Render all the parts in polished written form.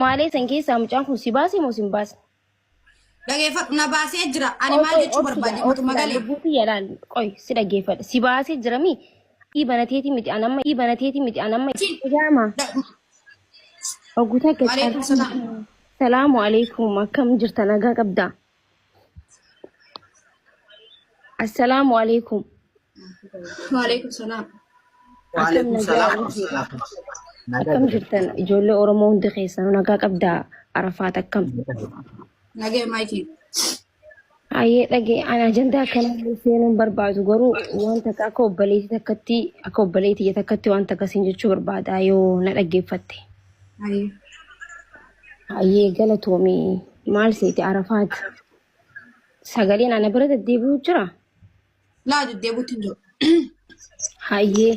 Malee san keessaa mucaan kun si baasee moo si hin baasne? Dhaggeeffadhu na baasee jira. Ani maal jechuu barbaade mutuma galee. Lubbuutti yaadaan qoy si dhaggeeffadha. Si baasee jira mi? Dhiibanateeti miti anamma ijaama. Oguutaa gachaa. Salaamu alaikum akkam jirta nagaa qabdaa? Assalamu alaikum. Waalaikum salaam. Waalaikum salaam. Akkam jirtan ijoollee Oromoo hundi keessanuu nagaa qabdaa Arafaat akkam? Nagee maayikii. Ayyee dhagee ana ajandaa kana seenuun barbaadu garuu wanta akka obboleetii takkatti wanta akkasiin jechuu barbaada yoo na dhaggeeffatte. Ayyee galatoomii maal seeti Arafaat? Sagaleen ana bira deddeebi'u jira? Laa deddeebi'uutti hin jiru. Ayyee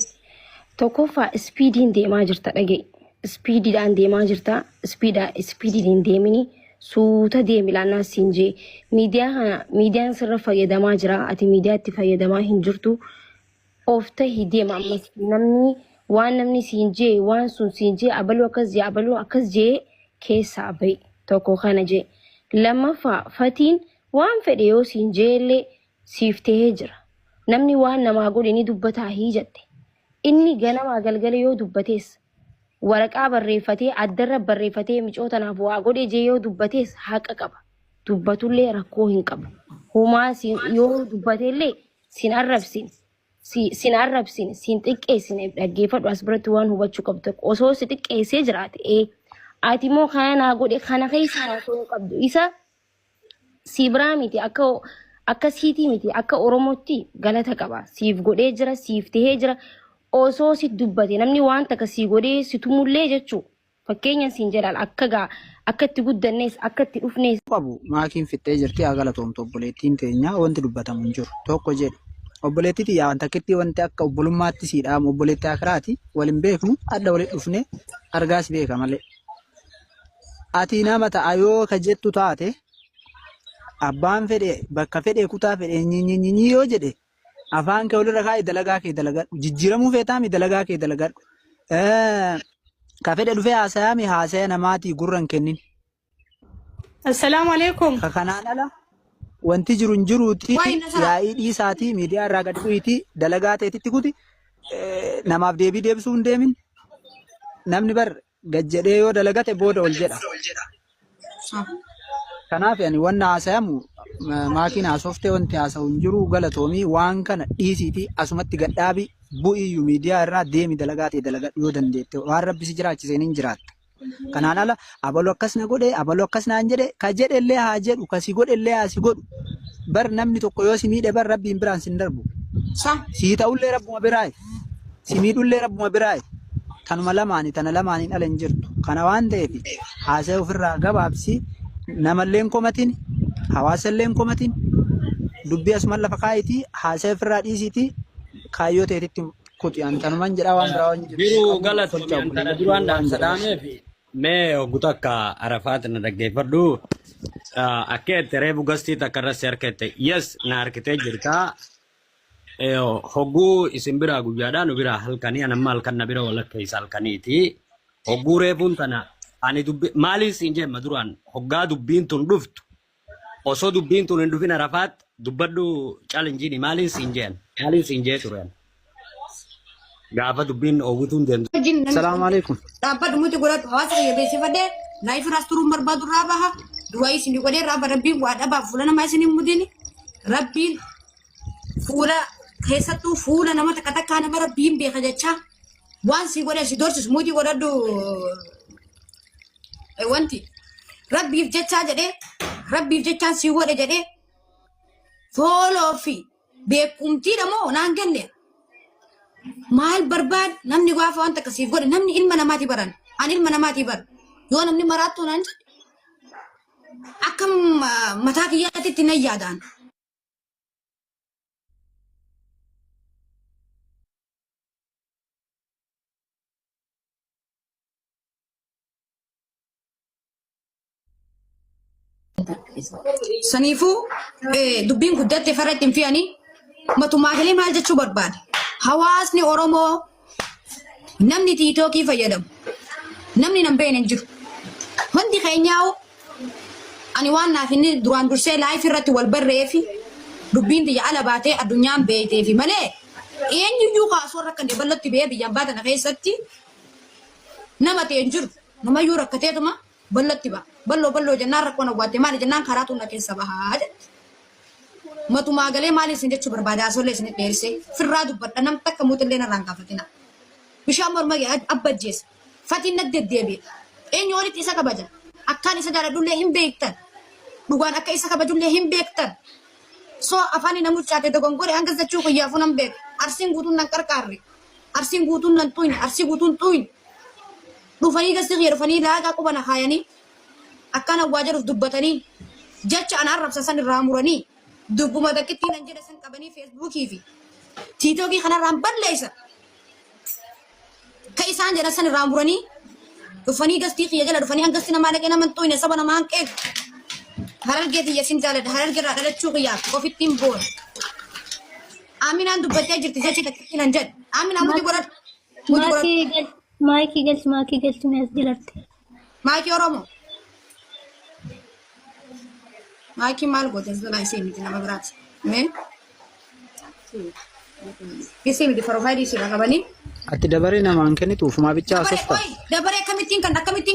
tokkoffaa ispiidiin deemaa jirta dhagee. Ispiidiidhaan deemaa jirta. Ispiidiin deemini. Suuta deemi laannaa siin jee miidiyaan sirra fayyadamaa jira ati miidiyaatti fayyadamaa hin jirtu of tahi deema ammas namni siin jee waan sun siin jee abaluu akkas jee keessaa bahi tokko kana jee lammaffaa fatiin waan fedhe yoo siin jeellee siif tahee jira namni waan namaa godhe ni dubbataa hii jette inni ganamaa galgala yoo dubbatees waraqaa barreeffatee addarra barreeffatee micootanaaf waa godhe jee yoo dubbatees haqa qaba. Dubbatullee rakkoo hin qabu. Humaa yoo dubbateellee sin arrabsin, sin xiqqeessine dhaggeeffadhu as biratti waan hubachuu qabdu. Osoo si xiqqeessee jiraate ati immoo kana naa godhe kana keessaa rakkoo hin qabdu. Isa si biraa miti akka siitii miti akka Oromootti galata qaba. Siif godhee jira, siif tahee jira. Osoo si dubbate namni waan takka si godhee si tumullee jechuu fakkeenya siin jedhaan akka itti guddannees akka itti dhufnees qabu maakiin fittee jirti haa galatoomtu obboleettiin teenya wanti dubbatamu hin jiru tokko jedhu obboleettii yaa wanta kittii wanti akka obbolummaatti siidhaamu obboleettii akiraati waliin beeknu adda walitti dhufne argaas beeka malee ati nama ta'a yoo ka jettu taate abbaan fedhe bakka fedhe kutaa fedhe nyinyi yoo jedhe afaan kee olirra kaa'e dalagaa kee dalagadhu jijjiiramuu feetaami dalagaa kee dalagadhu ka fedhe dhufee haasaya namaatii gurran kennin. Assalaamu alaikum. Kanaan ala wanti jiru hin jiruuti yaa'ii dhiisaatii miidiyaa irraa gad bu'iitii dalagaa ta'etti kuti namaaf deebii deebisuu hin deemin namni bar gad jedhee yoo dalagate booda ol jedha. Kanaaf ani wanna haasayamu maakiin haasoftee wanti haasa'u hin jiru galatoomii waan kana dhiisiitii asumatti gadhaabii bu'iyyuu miidiyaa irraa deemi dalagaa ta'e dalagadhu yoo dandeette waan rabbi si jiraachiseen hin jiraatta. Kanaan ala abaluu akkas na godhe abaluu akkas naan jedhe ka jedhellee haa jedhu ka si godhellee haa si godhu bar namni tokko yoo si miidhe bar rabbiin biraan sin darbu. Si ta'ullee rabbuma biraayi si miidhullee rabbuma biraayi tanuma tana lamaaniin ala hin jirtu kana waan ta'eef haasa'e ofirraa gabaabsi namallee komatiin hawaasallee komatiin dubbii asuma lafa kaayitii haasa'e ofirraa dhiisiitii kaayyoo ta'etti kuti antanuman jedha waan biraa waan jiru. Biru galatoomii duraan dhaamsadhaameef mee oguutu akka Arafaat na dhaggeeffadhu akka itti reefu gastii takka irratti harkette yes na harkitee jirta hogguu isin biraa guyyaadhaan nu biraa halkanii anamma halkan na bira walakka isa halkaniiti hogguu reefuun tana ani dubbi maaliif siin jemma duraan hoggaa dubbiin tun dhuftu osoo dubbiin tun hin dhufin Arafaat dubbadhu challenge maaliif siin jee tureen gaafa dubbiin oguutuun deemtu. Salaamu alaikum. Dhaabbadhu muti godhadhu hawaasa kiyya beeksifadhee naayif irraas turuun barbaadu irraa baha du'aa isin godhee irraa rabbiin waa dhabaaf fuula namaa isin hin mudini rabbiin fuula keessattuu fuula nama takka takkaa nama rabbiin beeka jechaa waan si godhee si dorsisu muti godhadhu wanti rabbiif jechaa jedhee rabbiif jechaan si godhe jedhee fooloo fi beekumtiidha moo naan kenne. Maal barbaad namni gaafa waan takka siif godhe namni ilma namaatii baran ani ilma namaatii bar yoo namni maraattuu naan akka mataa kiyyaatitti nan yaadaan. Saniifuu dubbiin guddatte farra ittiin fe'anii matumaa galee maal jechuu barbaade. Hawaasni Oromoo namni tiiktookii fayyadamu namni nan beekne hin jiru. keenyaa'u ani waan naaf inni duraan dursee laayif irratti wal barree fi dubbiin biyya ala baatee addunyaan beeytee fi malee eenyuyyuu kaasuu rakkan dabalatti bee biyyaan baatan keessatti nama ta'een jiru namayyuu rakkateetuma ballatti ba balloo jennaan rakkoon awwaatte maali jennaan karaa tunna keessa bahaa jetti. Matumaa galee maali isin jechuu barbaada asollee isin dheerisee firraa dubbadha nam takka muutillee narraan gaafatina. Bishaan morma abbajjeessa fatiin natti deddeebi'e eenyu walitti isa kabaja akkaan isa jaaladhullee hin beektan dhugaan akka isa kabajullee hin beektan. So afaan namuchaate dogongore hanga zachuu kiyyaafuu nan beek arsiin guutuun nan qarqaarre arsiin guutuun nan tuyne arsii guutuun tuyne dhufanii gasii dhufanii laagaa qubana haayanii akkaan awwaa jedhuuf dubbatanii jecha ana arrabsa san irraa muranii dubbuma dakkitti nan jedha san qabanii feesbuukii fi tiitookii kanarraan balleessa ka isaan jedha san irraa muranii dhufanii gastii kiyya jala dhufanii hangasti namaa dhaqee naman tuyne saba namaa hanqeeg harargee tiyya sin jaaladha harargee irraa dhalachuu kiyyaaf ofittiin boona. Aminaan dubbattee jirti jechi takkitti nan jedhe Aminaan muti godhadha. Maayikii galchi mees dilarte. Maayikii Oromoo. Maayikii maal goote zalaa isee miti nama biraati. Mee? Isee miti faroofaayidii isii qabanii. Ati dabaree namaan kennituuf maa bichaa asofta. Dabaree akkamittiin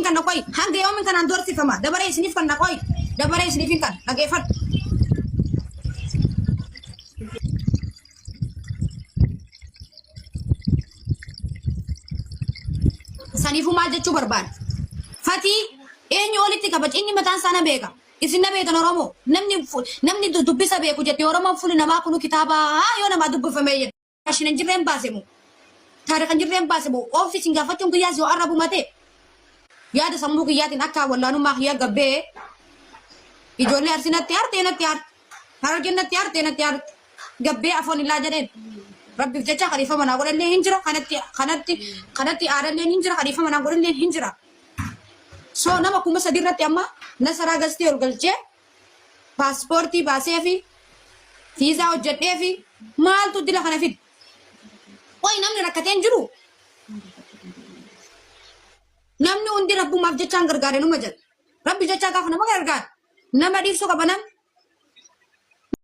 kan na qoy hanga yoomin kanaan doorsifama dabaree isiniif kan na qoy dabaree isiniif kan dhageeffadhu. Saniifuu maal jechuu barbaada? Fatii eenyu walitti kabaja inni mataan sana beeka. Isin na beekan Oromoo namni dubbisa beeku jettee Oromoon fuuli namaa kunu kitaaba yoo namaa dubbifamee jedha. Ashinan jirreen baase moo? Taarikan jirreen baase moo? Ofiisiin gaafachuun guyyaas yoo arrabu matee yaada sammuu kiyyaatiin akka wallaanummaa kiyyaa gabbee ijoollee arsinatti hartee natti harte harargennatti hartee natti harte gabbee afoon illaa jedheen. Rabbiif jecha khalifa manaa godhallee hin jira kanatti aadallee hin jira khalifa manaa godhallee hin jira. So nama kuma sadii irratti amma nasaraa gastee ol galchee paaspoortii baasee fi fiizaa hojjedhee fi maaltu dila kana fide. Wayi namni rakkatee hin jiru. Namni hundi rabbumaaf jechaan gargaare numa jedha. Rabbi jechaa gaafa nama gargaara. Nama dhiibsuu qaba namni